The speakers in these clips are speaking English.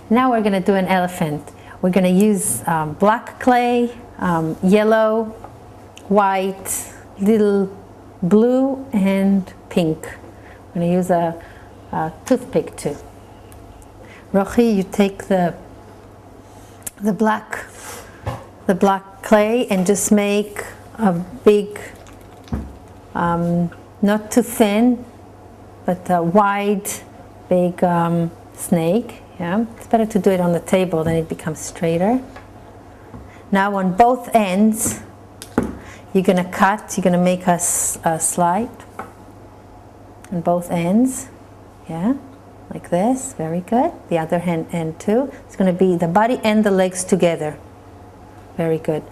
Now we're going to do an elephant. We're going to use black clay, yellow, white, little blue, and pink. I'm going to use a toothpick too. Rochi, you take the black clay and just make a big, not too thin, but a wide, big snake. Yeah, it's better to do it on the table, then it becomes straighter. Now on both ends, you're going to cut. You're going to make a slide on both ends. Yeah, like this. Very good. The other end too. It's going to be the body and the legs together. Very good.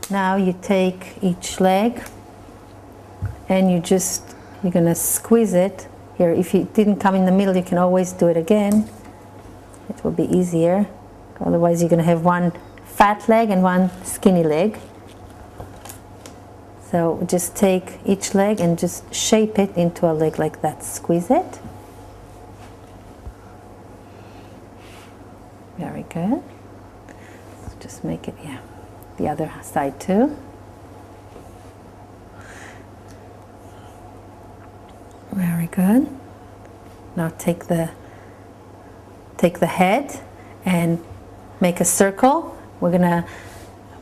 Now you take each leg and you're going to squeeze it. Here, if it didn't come in the middle, you can always do it again. It will be easier. Otherwise, you're going to have one fat leg and one skinny leg. So just take each leg and just shape it into a leg like that. Squeeze it. Very good. Just make it, yeah. The other side too. Very good. Now take the head and make a circle. We're gonna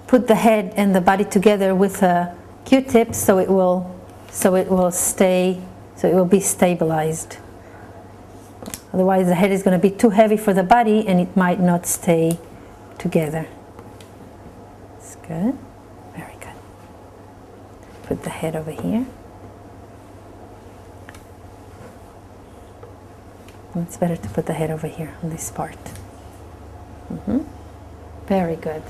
put the head and the body together with a Q-tip so it will be stabilized. Otherwise the head is going to be too heavy for the body and it might not stay together. That's good. Very good. Put the head over here. It's better to put the head over here on this part. Very good.